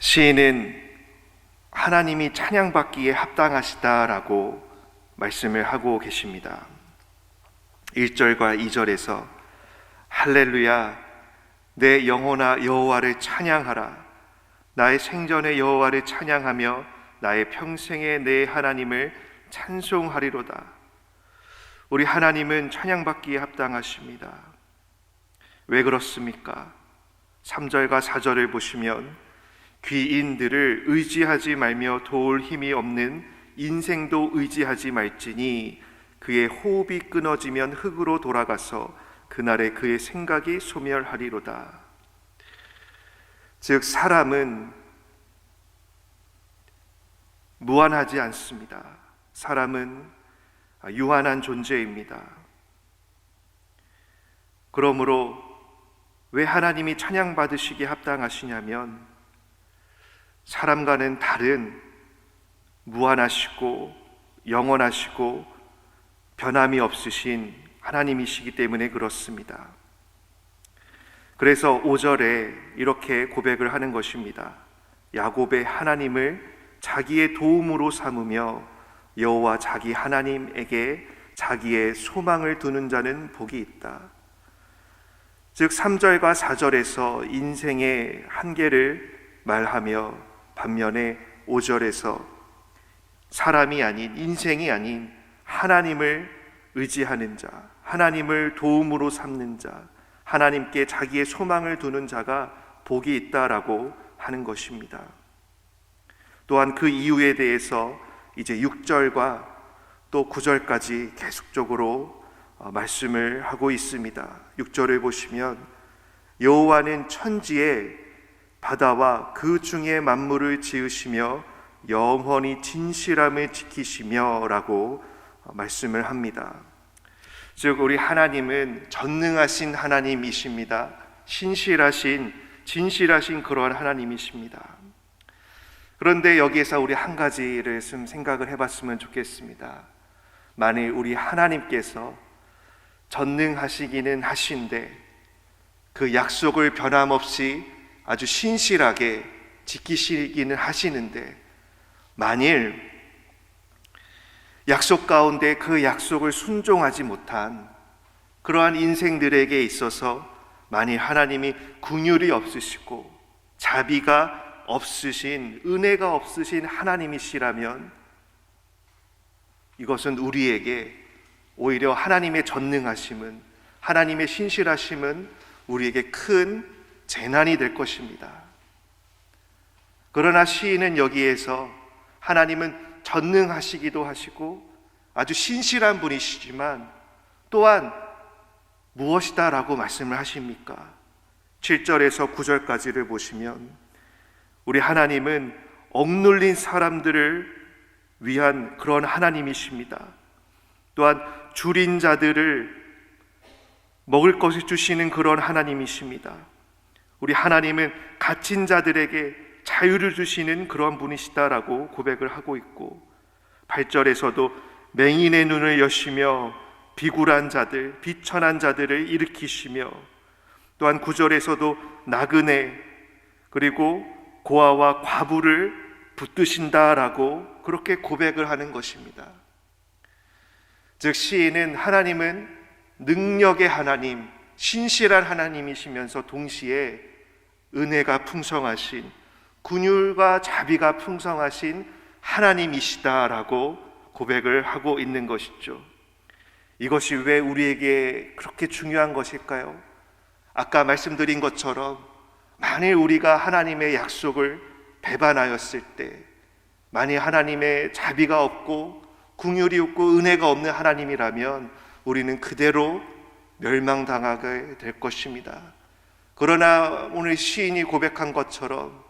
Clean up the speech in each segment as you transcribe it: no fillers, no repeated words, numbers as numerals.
시인은 하나님이 찬양받기에 합당하시다라고 말씀을 하고 계십니다. 1절과 2절에서 할렐루야 내 영혼아 여호와를 찬양하라. 나의 생전에 여호와를 찬양하며 나의 평생에 내 하나님을 찬송하리로다. 우리 하나님은 찬양받기에 합당하십니다. 왜 그렇습니까? 3절과 4절을 보시면 귀인들을 의지하지 말며 도울 힘이 없는 인생도 의지하지 말지니 그의 호흡이 끊어지면 흙으로 돌아가서 그날에 그의 생각이 소멸하리로다. 즉 사람은 무한하지 않습니다. 사람은 유한한 존재입니다. 그러므로 왜 하나님이 찬양받으시기에 합당하시냐면 사람과는 다른 무한하시고 영원하시고 변함이 없으신 하나님이시기 때문에 그렇습니다. 그래서 5절에 이렇게 고백을 하는 것입니다. 야곱의 하나님을 자기의 도움으로 삼으며 여호와 자기 하나님에게 자기의 소망을 두는 자는 복이 있다. 즉 3절과 4절에서 인생의 한계를 말하며 반면에 5절에서 사람이 아닌 인생이 아닌 하나님을 의지하는 자, 하나님을 도움으로 삼는 자, 하나님께 자기의 소망을 두는 자가 복이 있다라고 하는 것입니다. 또한 그 이유에 대해서 이제 6절과 또 9절까지 계속적으로 말씀을 하고 있습니다. 6절을 보시면 여호와는 천지에 바다와 그 중에 만물을 지으시며 영원히 진실함을 지키시며 라고 말씀을 합니다. 즉 우리 하나님은 전능하신 하나님이십니다. 신실하신 진실하신 그러한 하나님이십니다. 그런데 여기에서 우리 한 가지를 좀 생각을 해봤으면 좋겠습니다. 만일 우리 하나님께서 전능하시기는 하신데 그 약속을 변함없이 아주 신실하게 지키시기는 하시는데 만일 약속 가운데 그 약속을 순종하지 못한 그러한 인생들에게 있어서 만일 하나님이 긍휼이 없으시고 자비가 없으신 은혜가 없으신 하나님이시라면 이것은 우리에게 오히려 하나님의 전능하심은 하나님의 신실하심은 우리에게 큰 재난이 될 것입니다. 그러나 시인은 여기에서 하나님은 전능하시기도 하시고 아주 신실한 분이시지만 또한 무엇이다라고 말씀을 하십니까? 7절에서 9절까지를 보시면 우리 하나님은 억눌린 사람들을 위한 그런 하나님이십니다. 또한 줄인 자들을 먹을 것을 주시는 그런 하나님이십니다. 우리 하나님은 갇힌 자들에게 자유를 주시는 그런 분이시다라고 고백을 하고 있고 8절에서도 맹인의 눈을 여시며 비굴한 자들, 비천한 자들을 일으키시며 또한 9절에서도 나그네 그리고 고아와 과부를 붙드신다라고 그렇게 고백을 하는 것입니다. 즉 시인은 하나님은 능력의 하나님, 신실한 하나님이시면서 동시에 은혜가 풍성하신 긍휼과 자비가 풍성하신 하나님이시다라고 고백을 하고 있는 것이죠. 이것이 왜 우리에게 그렇게 중요한 것일까요? 아까 말씀드린 것처럼 만일 우리가 하나님의 약속을 배반하였을 때 만일 하나님의 자비가 없고 긍휼이 없고 은혜가 없는 하나님이라면 우리는 그대로 멸망당하게 될 것입니다. 그러나 오늘 시인이 고백한 것처럼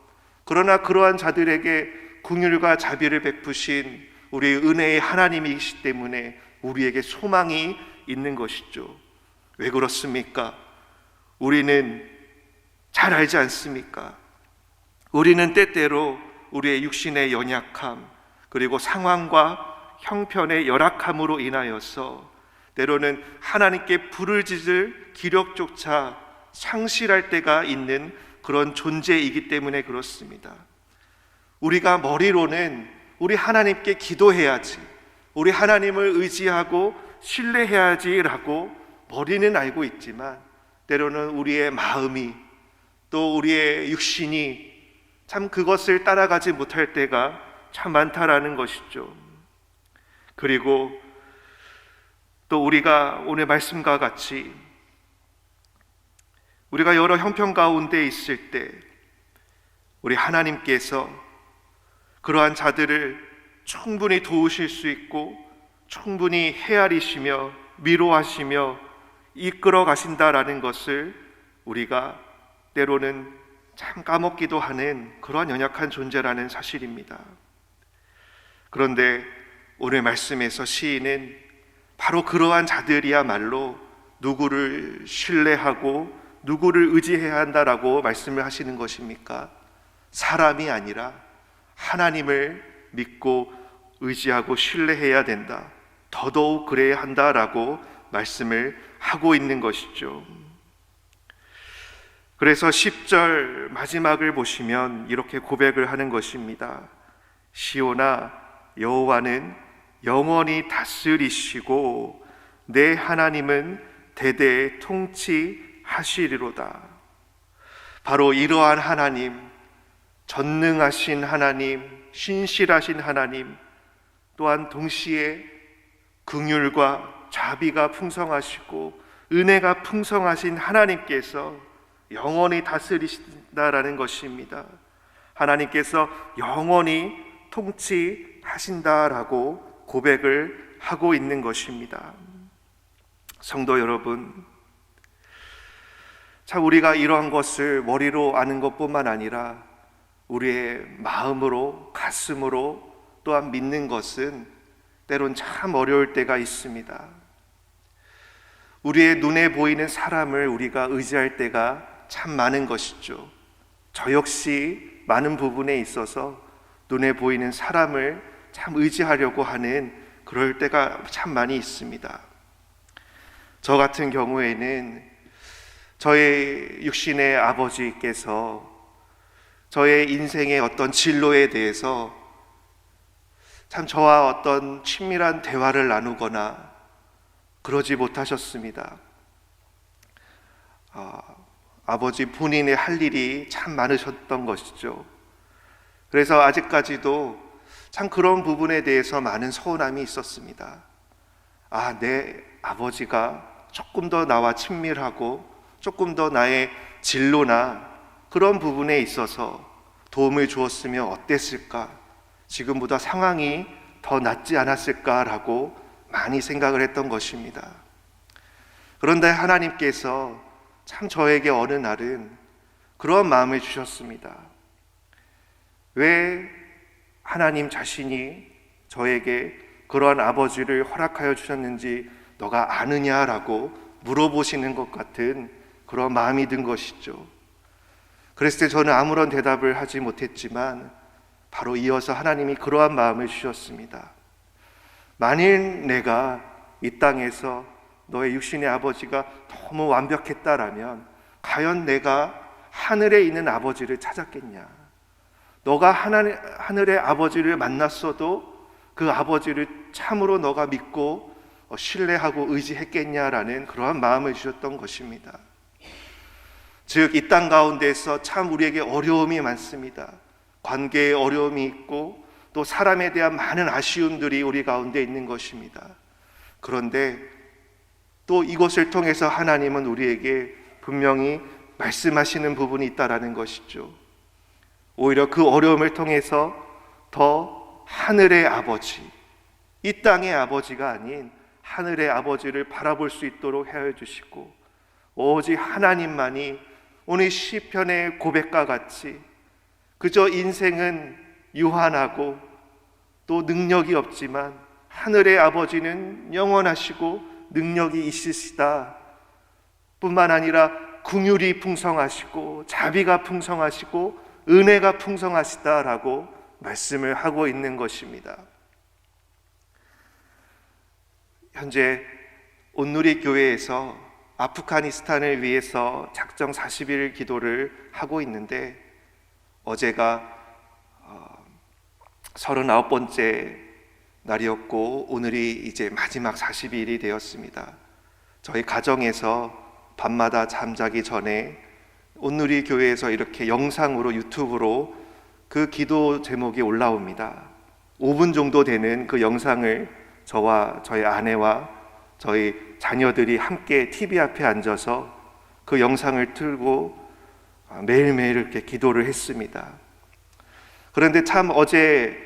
그러나 그러한 자들에게 긍휼과 자비를 베푸신 우리 은혜의 하나님이시기 때문에 우리에게 소망이 있는 것이죠. 왜 그렇습니까? 우리는 잘 알지 않습니까? 우리는 때때로 우리의 육신의 연약함 그리고 상황과 형편의 열악함으로 인하여서 때로는 하나님께 불을 지을 기력조차 상실할 때가 있는 그런 존재이기 때문에 그렇습니다. 우리가 머리로는 우리 하나님께 기도해야지, 우리 하나님을 의지하고 신뢰해야지라고 머리는 알고 있지만 때로는 우리의 마음이 또 우리의 육신이 참 그것을 따라가지 못할 때가 참 많다라는 것이죠. 그리고 또 우리가 오늘 말씀과 같이 우리가 여러 형편 가운데 있을 때 우리 하나님께서 그러한 자들을 충분히 도우실 수 있고 충분히 헤아리시며 위로하시며 이끌어 가신다라는 것을 우리가 때로는 참 까먹기도 하는 그러한 연약한 존재라는 사실입니다. 그런데 오늘 말씀에서 시인은 바로 그러한 자들이야말로 누구를 신뢰하고 누구를 의지해야 한다라고 말씀을 하시는 것입니까? 사람이 아니라 하나님을 믿고 의지하고 신뢰해야 된다, 더더욱 그래야 한다라고 말씀을 하고 있는 것이죠. 그래서 10절 마지막을 보시면 이렇게 고백을 하는 것입니다. 시온아, 여호와는 영원히 다스리시고 내 하나님은 대대 통치하시리로다. 바로 이러한 하나님, 전능하신 하나님, 신실하신 하나님, 또한 동시에 긍휼과 자비가 풍성하시고 은혜가 풍성하신 하나님께서 영원히 다스리신다라는 것입니다. 하나님께서 영원히 통치하신다라고 고백을 하고 있는 것입니다. 성도 여러분, 참 우리가 이러한 것을 머리로 아는 것뿐만 아니라 우리의 마음으로, 가슴으로 또한 믿는 것은 때론 참 어려울 때가 있습니다. 우리의 눈에 보이는 사람을 우리가 의지할 때가 참 많은 것이죠. 저 역시 많은 부분에 있어서 눈에 보이는 사람을 참 의지하려고 하는 그럴 때가 참 많이 있습니다. 저 같은 경우에는 저의 육신의 아버지께서 저의 인생의 어떤 진로에 대해서 참 저와 어떤 친밀한 대화를 나누거나 그러지 못하셨습니다. 아버지 본인의 할 일이 참 많으셨던 것이죠. 그래서 아직까지도 참 그런 부분에 대해서 많은 서운함이 있었습니다. 내 아버지가 조금 더 나와 친밀하고 조금 더 나의 진로나 그런 부분에 있어서 도움을 주었으면 어땠을까, 지금보다 상황이 더 낫지 않았을까라고 많이 생각을 했던 것입니다. 그런데 하나님께서 참 저에게 어느 날은 그런 마음을 주셨습니다. 왜 하나님 자신이 저에게 그러한 아버지를 허락하여 주셨는지 너가 아느냐라고 물어보시는 것 같은 그런 마음이 든 것이죠. 그랬을 때 저는 아무런 대답을 하지 못했지만 바로 이어서 하나님이 그러한 마음을 주셨습니다. 만일 내가 이 땅에서 너의 육신의 아버지가 너무 완벽했다라면 과연 내가 하늘에 있는 아버지를 찾았겠냐? 너가 하늘의 아버지를 만났어도 그 아버지를 참으로 너가 믿고 신뢰하고 의지했겠냐라는 그러한 마음을 주셨던 것입니다. 즉, 이 땅 가운데서 참 우리에게 어려움이 많습니다. 관계에 어려움이 있고 또 사람에 대한 많은 아쉬움들이 우리 가운데 있는 것입니다. 그런데 또 이것을 통해서 하나님은 우리에게 분명히 말씀하시는 부분이 있다라는 것이죠. 오히려 그 어려움을 통해서 더 하늘의 아버지, 이 땅의 아버지가 아닌 하늘의 아버지를 바라볼 수 있도록 하여 주시고, 오직 하나님만이 오늘 시편의 고백과 같이 그저 인생은 유한하고 또 능력이 없지만 하늘의 아버지는 영원하시고 능력이 있으시다 뿐만 아니라 긍휼이 풍성하시고 자비가 풍성하시고 은혜가 풍성하시다라고 말씀을 하고 있는 것입니다. 현재 온누리 교회에서 아프가니스탄을 위해서 작정 40일 기도를 하고 있는데, 어제가 39번째 날이었고 오늘이 이제 마지막 40일이 되었습니다. 저희 가정에서 밤마다 잠자기 전에 온누리 교회에서 이렇게 영상으로 유튜브로 그 기도 제목이 올라옵니다. 5분 정도 되는 그 영상을 저와 저희 아내와 저희 자녀들이 함께 TV 앞에 앉아서 그 영상을 틀고 매일매일 이렇게 기도를 했습니다. 그런데 참 어제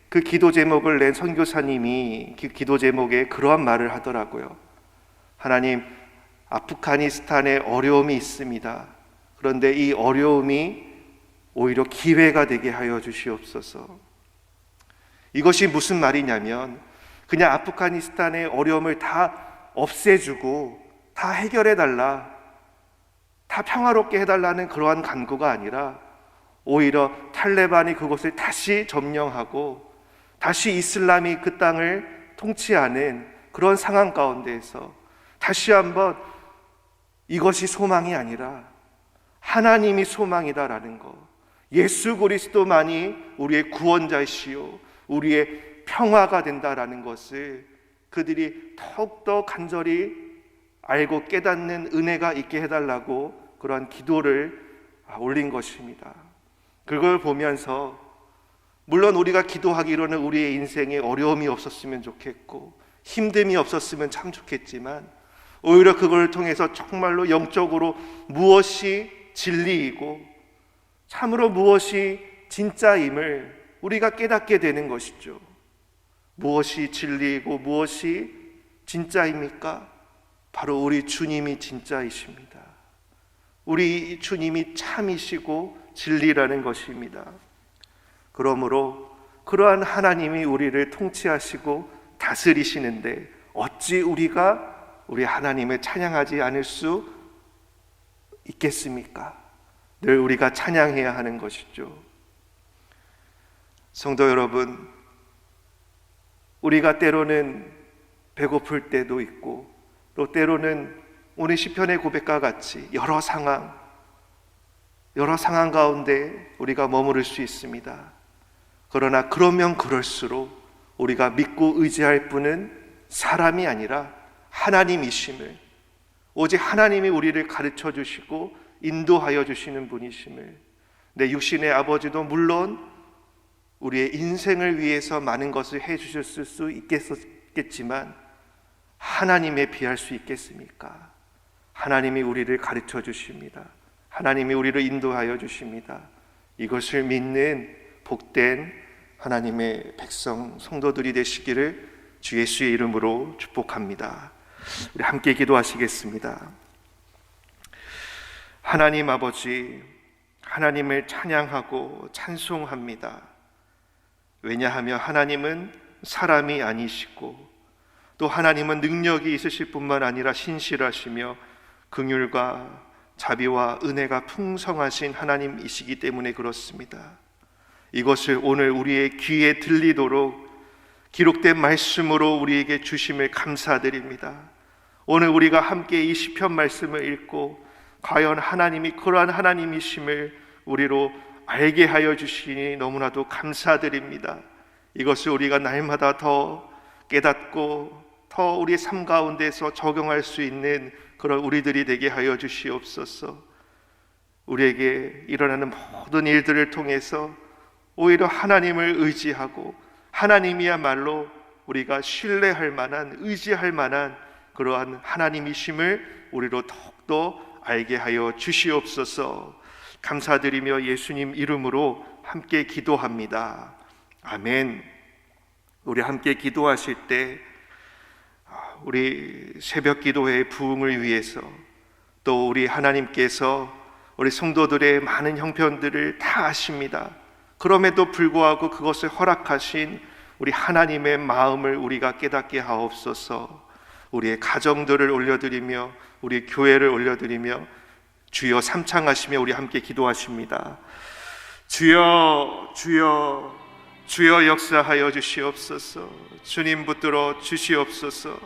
그 기도 제목을 낸 선교사님이 그 기도 제목에 그러한 말을 하더라고요. 하나님, 아프가니스탄에 어려움이 있습니다. 그런데 이 어려움이 오히려 기회가 되게 하여 주시옵소서. 이것이 무슨 말이냐면 그냥 아프가니스탄의 어려움을 다 없애주고 다 해결해달라, 다 평화롭게 해달라는 그러한 간구가 아니라 오히려 탈레반이 그곳을 다시 점령하고 다시 이슬람이 그 땅을 통치하는 그런 상황 가운데에서 다시 한번 이것이 소망이 아니라 하나님이 소망이다라는 것, 예수 그리스도만이 우리의 구원자이시오 우리의 평화가 된다라는 것을 그들이 더욱더 간절히 알고 깨닫는 은혜가 있게 해달라고 그러한 기도를 올린 것입니다. 그걸 보면서 물론 우리가 기도하기로는 우리의 인생에 어려움이 없었으면 좋겠고 힘듦이 없었으면 참 좋겠지만 오히려 그걸 통해서 정말로 영적으로 무엇이 진리이고 참으로 무엇이 진짜임을 우리가 깨닫게 되는 것이죠. 무엇이 진리이고 무엇이 진짜입니까? 바로 우리 주님이 진짜이십니다. 우리 주님이 참이시고 진리라는 것입니다. 그러므로 그러한 하나님이 우리를 통치하시고 다스리시는데 어찌 우리가 우리 하나님을 찬양하지 않을 수 있겠습니까? 늘 우리가 찬양해야 하는 것이죠. 성도 여러분, 우리가 때로는 배고플 때도 있고 또 때로는 오늘 시편의 고백과 같이 여러 상황 가운데 우리가 머무를 수 있습니다. 그러나 그러면 그럴수록 우리가 믿고 의지할 분은 사람이 아니라 하나님이심을, 오직 하나님이 우리를 가르쳐 주시고 인도하여 주시는 분이심을, 내 육신의 아버지도 물론 우리의 인생을 위해서 많은 것을 해 주셨을 수 있겠지만 하나님에 비할 수 있겠습니까? 하나님이 우리를 가르쳐 주십니다. 하나님이 우리를 인도하여 주십니다. 이것을 믿는 복된 하나님의 백성 성도들이 되시기를 주 예수의 이름으로 축복합니다. 우리 함께 기도하시겠습니다. 하나님 아버지, 하나님을 찬양하고 찬송합니다. 왜냐하면 하나님은 사람이 아니시고 또 하나님은 능력이 있으실 뿐만 아니라 신실하시며 긍휼과 자비와 은혜가 풍성하신 하나님이시기 때문에 그렇습니다. 이것을 오늘 우리의 귀에 들리도록 기록된 말씀으로 우리에게 주심을 감사드립니다. 오늘 우리가 함께 이 시편 말씀을 읽고 과연 하나님이 그러한 하나님이심을 우리로 알게 하여 주시니 너무나도 감사드립니다. 이것을 우리가 날마다 더 깨닫고 더 우리의 삶 가운데서 적용할 수 있는 그런 우리들이 되게 하여 주시옵소서. 우리에게 일어나는 모든 일들을 통해서 오히려 하나님을 의지하고 하나님이야말로 우리가 신뢰할 만한, 의지할 만한 그러한 하나님이심을 우리로 더욱더 알게 하여 주시옵소서. 감사드리며 예수님 이름으로 함께 기도합니다. 아멘. 우리 함께 기도하실 때 우리 새벽 기도회의 부흥을 위해서 또 우리 하나님께서 우리 성도들의 많은 형편들을 다 아십니다. 그럼에도 불구하고 그것을 허락하신 우리 하나님의 마음을 우리가 깨닫게 하옵소서. 우리의 가정들을 올려드리며 우리 교회를 올려드리며 주여 삼창하시며 우리 함께 기도하십니다. 주여, 주여, 주여 역사하여 주시옵소서. 주님 붙들어 주시옵소서.